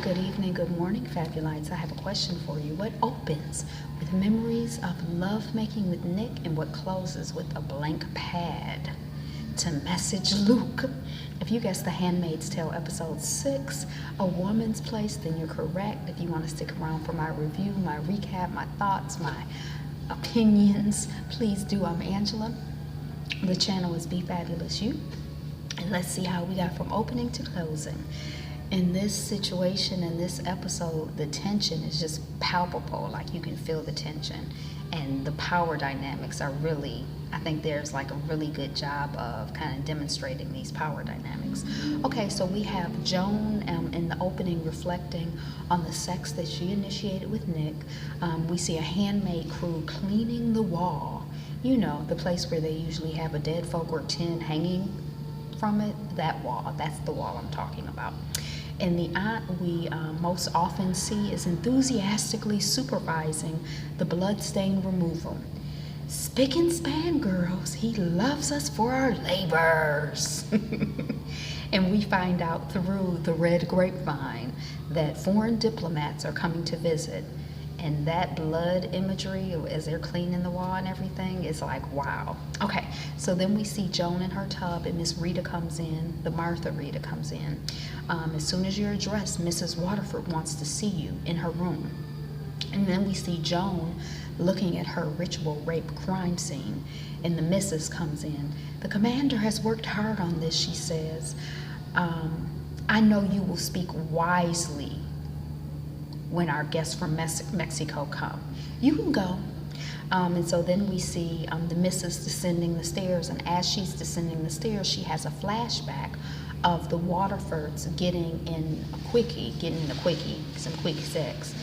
good evening, good morning, Fabulites. I have a question for you. What opens with memories of love making with Nick and what closes with a blank pad? To message Luke. If you guessed The Handmaid's Tale episode 6, A Woman's Place, then you're correct. If you want to stick around for my review, my recap, my thoughts, my opinions, please do. I'm Angela. The channel is Be Fabulous You. And let's see how we got from opening to closing. In this situation, in this episode, the tension is just palpable. Like, you can feel the tension. And the power dynamics are really, I think there's like a really good job of kind of demonstrating these power dynamics. Okay, so we have Joan in the opening reflecting on the sex that she initiated with Nick. We see a handmaid crew cleaning the wall. You know, the place where they usually have a dead folk or tin hanging from it. That wall, that's the wall I'm talking about. And the aunt we most often see is enthusiastically supervising the bloodstain removal. Spick and span, girls. He loves us for our labors. And we find out through the red grapevine that foreign diplomats are coming to visit. And that blood imagery as they're cleaning the wall and everything is like, wow. Okay, so then we see Joan in her tub and Miss Rita comes in, the Martha Rita comes in. As soon as you're dressed, Mrs. Waterford wants to see you in her room. And then we see Joan looking at her ritual rape crime scene, and the missus comes in. The commander has worked hard on this, she says. I know you will speak wisely when our guests from Mexico come. You can go. And so then we see the missus descending the stairs, and as she's descending the stairs, she has a flashback of the Waterfords getting in a quickie, some quick sex,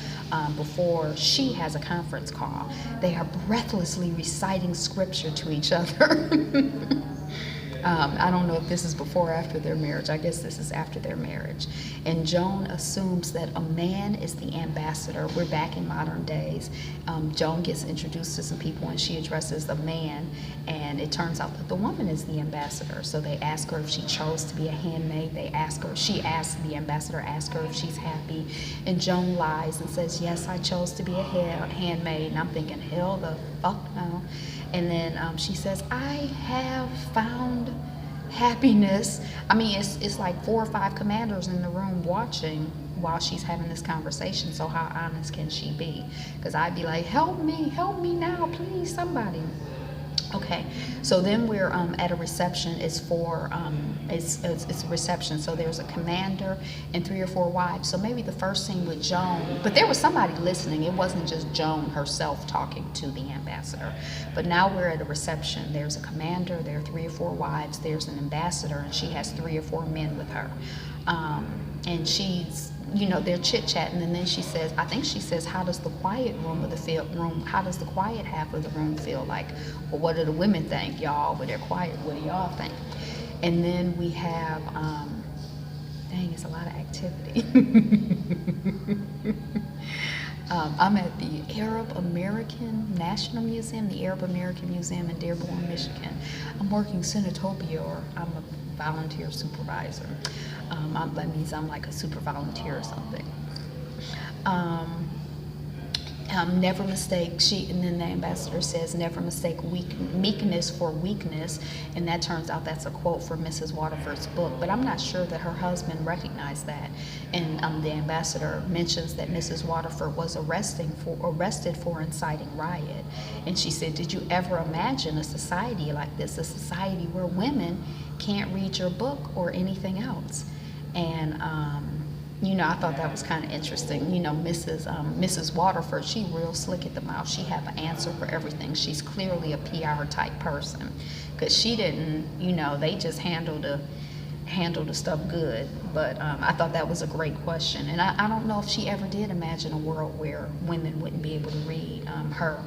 before she has a conference call. They are breathlessly reciting scripture to each other. I don't know if this is before or after their marriage. I guess this is after their marriage. And Joan assumes that a man is the ambassador. We're back in modern days. Joan gets introduced to some people and she addresses the man, and it turns out that the woman is the ambassador. So they ask her if she chose to be a handmaid. The ambassador asks her if she's happy, and Joan lies and says, yes, I chose to be a handmaid. And I'm thinking, hell the fuck no. And then she says, I have found happiness. I mean, it's like 4 or 5 commanders in the room watching while she's having this conversation. So how honest can she be? Because I'd be like, help me now, please, somebody. Okay, so then we're at a reception. It's a reception. So there's a commander and 3 or 4 wives. So maybe the first scene with Joan, but there was somebody listening. It wasn't just Joan herself talking to the ambassador. But now we're at a reception. There's a commander, there are 3 or 4 wives, there's an ambassador, and she has 3 or 4 men with her. And she's, you know, they're chit-chatting, and then she says, I think she says, how does the quiet how does the quiet half of the room feel? Like, well, what do the women think, y'all? When they're quiet, what do y'all think? And then we have, dang, it's a lot of activity. I'm at the Arab American National Museum, the Arab American Museum in Dearborn, Michigan. I'm working Senatopia, or I'm a volunteer supervisor. That means I'm like a super volunteer or something. Never mistake, and then the ambassador says, never mistake meekness for weakness, and that turns out that's a quote from Mrs. Waterford's book, but I'm not sure that her husband recognized that. And the ambassador mentions that Mrs. Waterford was arrested for inciting riot, and she said, did you ever imagine a society like this, a society where women can't read your book or anything else? And you know, I thought that was kind of interesting. You know, Mrs. Waterford, she real slick at the mouth. She have an answer for everything. She's clearly a PR type person, because she didn't, you know, they just handled the stuff good. But I thought that was a great question, and I don't know if she ever did imagine a world where women wouldn't be able to read her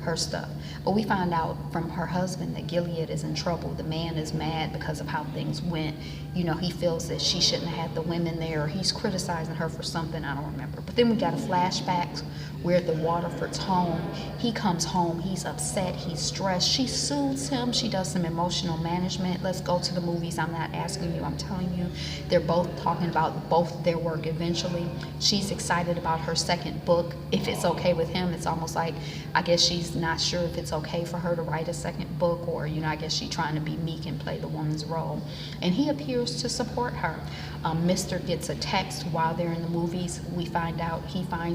her stuff. But we find out from her husband that Gilead is in trouble. The man is mad because of how things went. You know, he feels that she shouldn't have had the women there. He's criticizing her for something, I don't remember. But then we got a flashback. We're at the Waterford's home. He comes home, he's upset, he's stressed. She soothes him, she does some emotional management. Let's go to the movies. I'm not asking you, I'm telling you. They're both talking about both their work eventually. She's excited about her second book. If it's okay with him, it's almost like, I guess she's not sure if it's okay for her to write a second book, or, you know, I guess she's trying to be meek and play the woman's role. And he appears to support her. Mr. gets a text while they're in the movies. He finds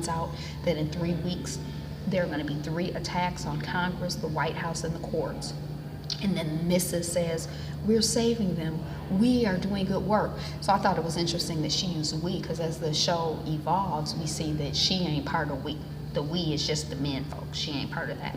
out that in 3 weeks, there are going to be 3 attacks on Congress, the White House, and the courts. And then Mrs. says, we're saving them. We are doing good work. So I thought it was interesting that she used we, because as the show evolves, we see that she ain't part of we. The we is just the men folks. She ain't part of that.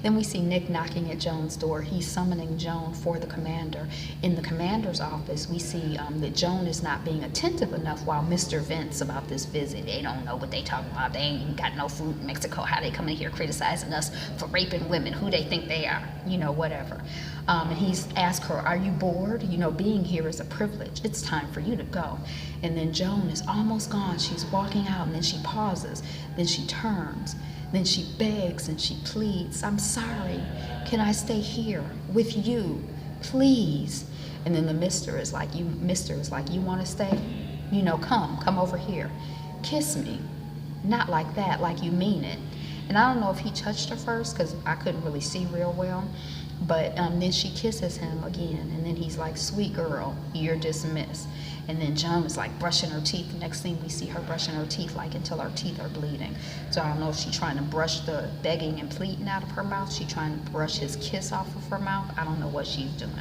Then we see Nick knocking at Joan's door. He's summoning Joan for the commander. In the commander's office, we see that Joan is not being attentive enough while Mr. vents about this visit. They don't know what they talking about. They ain't even got no food in Mexico. How they coming here criticizing us for raping women? Who they think they are? You know, whatever. And he's asked her, are you bored? You know, being here is a privilege. It's time for you to go. And then Joan is almost gone. She's walking out, and then she pauses. Then she turns. Then she begs and she pleads, I'm sorry. Can I stay here with you, please? And then the mister is like, you want to stay? You know, come over here. Kiss me. Not like that, like you mean it. And I don't know if he touched her first, because I couldn't really see real well. But then she kisses him again, and then he's like, sweet girl, you're dismissed. And then Joan is like brushing her teeth. The next thing we see her brushing her teeth, like until her teeth are bleeding. So I don't know if she's trying to brush the begging and pleading out of her mouth. She's trying to brush his kiss off of her mouth. I don't know what she's doing.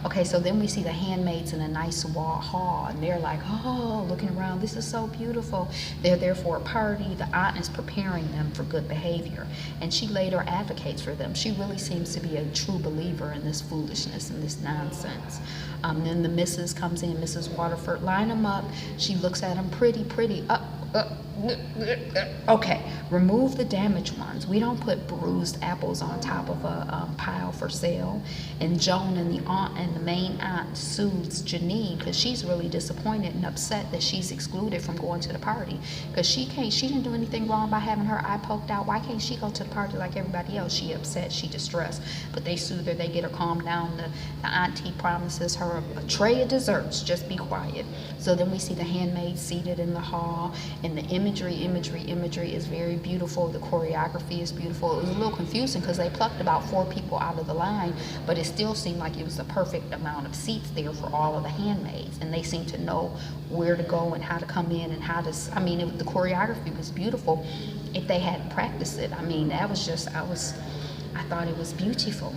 Okay, so then we see the handmaids in a nice hall, and they're like, oh, looking around. This is so beautiful. They're there for a party. The aunt is preparing them for good behavior, and she later advocates for them. She really seems to be a true believer in this foolishness and this nonsense. Then the missus comes in, Mrs. Waterford, line them up. She looks at them pretty. Okay, remove the damaged ones. We don't put bruised apples on top of a pile for sale. And Joan and the aunt and the main aunt soothes Janine, because she's really disappointed and upset that she's excluded from going to the party, because she didn't do anything wrong by having her eye poked out. Why can't she go to the party like everybody else? She upset, she distressed, but they soothe her, they get her calmed down. The auntie promises her a tray of desserts, just be quiet. So then we see the handmaid seated in the hall, and the imagery is very beautiful. The choreography is beautiful. It was a little confusing because they plucked about 4 people out of the line, but it still seemed like it was the perfect amount of seats there for all of the handmaids, and they seemed to know where to go and how to come in and how to, the choreography was beautiful if they hadn't practiced it. I mean, that was just, I thought it was beautiful.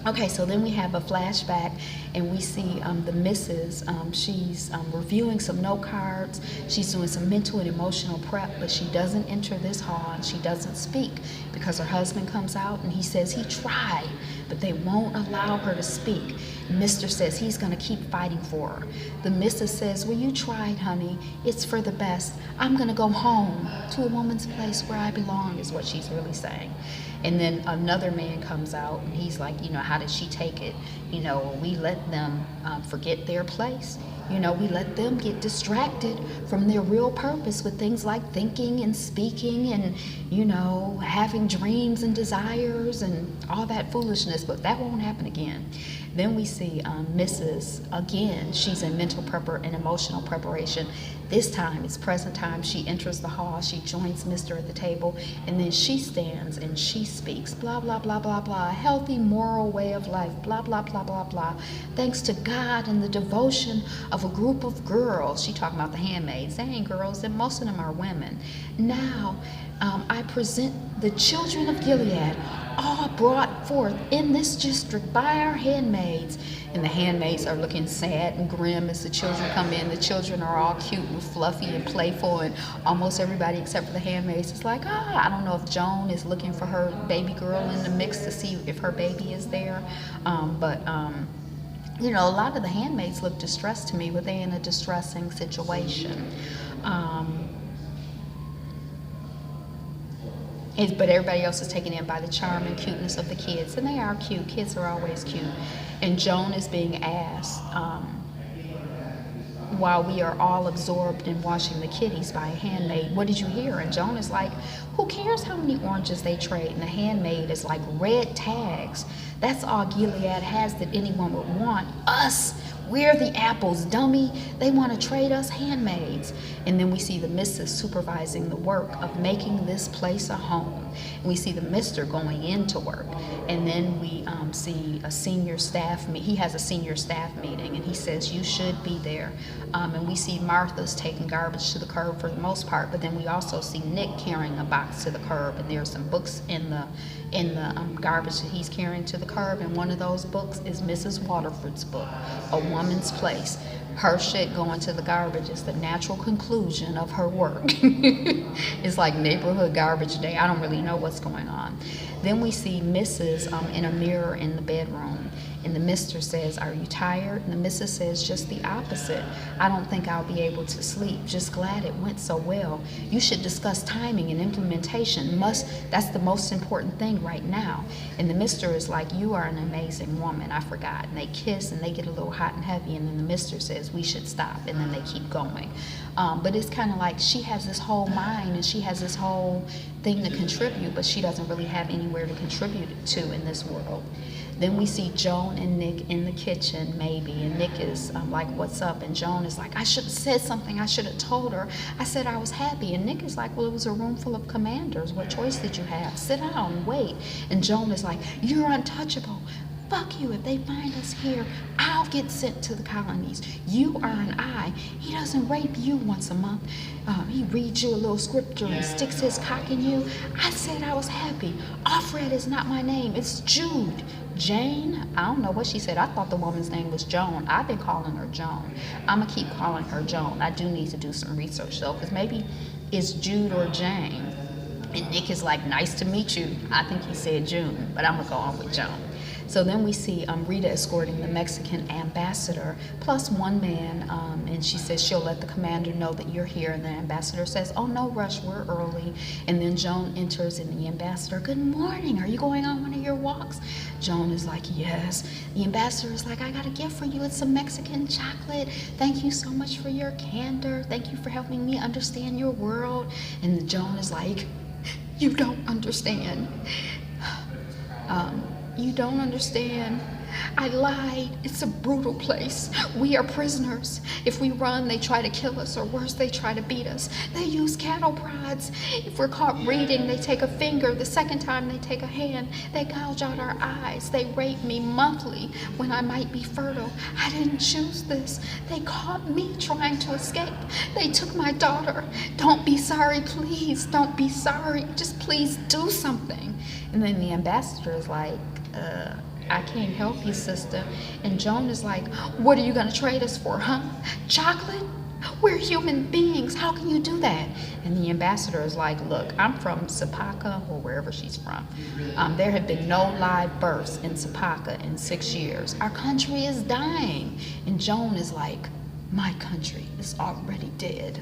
Okay, so then we have a flashback, and we see the missus. She's reviewing some note cards. She's doing some mental and emotional prep, but she doesn't enter this hall, and she doesn't speak because her husband comes out, and he says he tried, but they won't allow her to speak. Mr. says he's going to keep fighting for her. The missus says, well, you tried, honey. It's for the best. I'm going to go home to a woman's place where I belong, is what she's really saying. And then another man comes out, and he's like, you know, how did she take it? You know, we let them forget their place. You know, we let them get distracted from their real purpose with things like thinking and speaking and, you know, having dreams and desires and all that foolishness, but that won't happen again. Then we see Mrs. again. She's in mental and emotional preparation. This time, it's present time. She enters the hall. She joins Mr. at the table, and then she stands and she speaks. Blah, blah, blah, blah, blah. A healthy, moral way of life. Blah, blah, blah, blah, blah. Thanks to God and the devotion of a group of girls. She talking about the handmaids. They ain't girls, and most of them are women. Now, I present the children of Gilead, all brought forth in this district by our handmaids. And the handmaids are looking sad and grim as the children come in. The children are all cute and fluffy and playful, and almost everybody except for the handmaids is like, I don't know if Joan is looking for her baby girl in the mix to see if her baby is there. You know, a lot of the handmaids look distressed to me. Were they in a distressing situation? But everybody else is taken in by the charm and cuteness of the kids, and they are cute. Kids are always cute. And Joan is being asked, while we are all absorbed in watching the kitties by a handmaid, what did you hear? And Joan is like, who cares how many oranges they trade? And the handmaid is like, red tags. That's all Gilead has that anyone would want. Us. We're the apples, dummy. They want to trade us handmaids. And then we see the missus supervising the work of making this place a home. And we see the mister going into work. And then we see a senior staff, he has a senior staff meeting, and he says, you should be there. And we see Martha's taking garbage to the curb for the most part, but then we also see Nick carrying a box to the curb, and there's some books in the garbage that he's carrying to the curb, and one of those books is Mrs. Waterford's book, A Woman's Place. Her shit going to the garbage is the natural conclusion of her work. It's like neighborhood garbage day. I don't really know what's going on. Then we see Mrs. In a mirror in the bedroom, and the mister says, are you tired? And the missus says just the opposite. I don't think I'll be able to sleep. Just glad it went so well. You should discuss timing and implementation. That's the most important thing right now. And the mister is like, you are an amazing woman. I forgot. And they kiss and they get a little hot and heavy, and then the mister says we should stop, and then they keep going. But it's kind of like she has this whole mind and she has this whole thing to contribute, but she doesn't really have anywhere to contribute it to in this world. Then we see Joan and Nick in the kitchen, maybe, and Nick is like, what's up? And Joan is like, I should have said something. I should have told her. I said I was happy. And Nick is like, well, it was a room full of commanders. What choice did you have? Sit down and wait. And Joan is like, you're untouchable. Fuck you. If they find us here, I'll get sent to the colonies. You are an I. He doesn't rape you once a month. He reads you a little scripture and sticks his cock in you. I said I was happy. Alfred is not my name. It's Jude. Jane? I don't know what she said. I thought the woman's name was Joan. I've been calling her Joan. I'm going to keep calling her Joan. I do need to do some research, though, because maybe it's Jude or Jane. And Nick is like, nice to meet you. I think he said June, but I'm going to go on with Joan. So then we see Rita escorting the Mexican ambassador plus one man, and she says she'll let the commander know that you're here, and the ambassador says, oh, no rush, we're early. And then Joan enters, and the ambassador, good morning, are you going on one of your walks? Joan is like, yes. The ambassador is like, I got a gift for you. It's some Mexican chocolate. Thank you so much for your candor. Thank you for helping me understand your world. And Joan is like, you don't understand. You don't understand. I lied. It's a brutal place. We are prisoners. If we run, they try to kill us, or worse, they try to beat us. They use cattle prods. If we're caught reading, they take a finger. The second time, they take a hand. They gouge out our eyes. They rape me monthly when I might be fertile. I didn't choose this. They caught me trying to escape. They took my daughter. Don't be sorry, please. Don't be sorry. Just please do something. And then the ambassador is like, I can't help you, sister. And Joan is like, what are you going to trade us for, huh? Chocolate? We're human beings. How can you do that? And the ambassador is like, look, I'm from Zapaka, or wherever she's from. There have been no live births in Zapaka in 6 years. Our country is dying. And Joan is like, my country is already dead.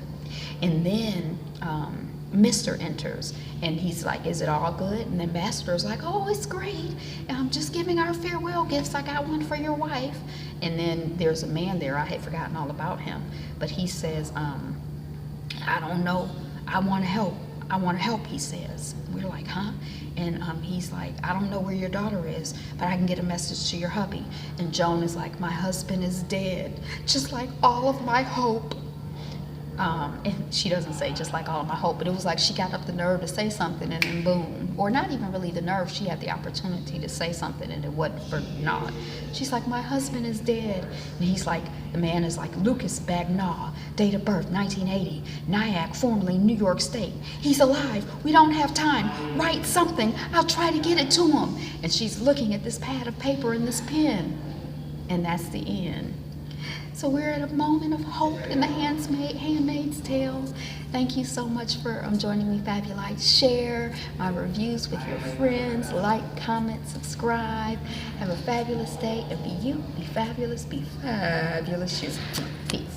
And then Mr. enters, and he's like, is it all good? And the ambassador is like, oh, it's great. I'm just giving our farewell gifts. I got one for your wife. And then there's a man there. I had forgotten all about him. But he says, I don't know. I want to help. I want to help, he says. We're like, huh? And he's like, I don't know where your daughter is, but I can get a message to your hubby. And Joan is like, my husband is dead, just like all of my hope. And she doesn't say just like all of my hope, but it was like she got up the nerve to say something, and then boom. Or not even really the nerve, she had the opportunity to say something, and it wasn't for naught. She's like, my husband is dead. And he's like, the man is like, Lucas Bagnall, date of birth 1980, Nyack, formerly New York State. He's alive. We don't have time. Write something. I'll try to get it to him. And she's looking at this pad of paper and this pen. And that's the end. So we're at a moment of hope in the Handmaid's Tale. Thank you so much for joining me, Fabulites. Share my reviews with your friends. Like, comment, subscribe. Have a fabulous day. And be you, be fabulous, you. Peace.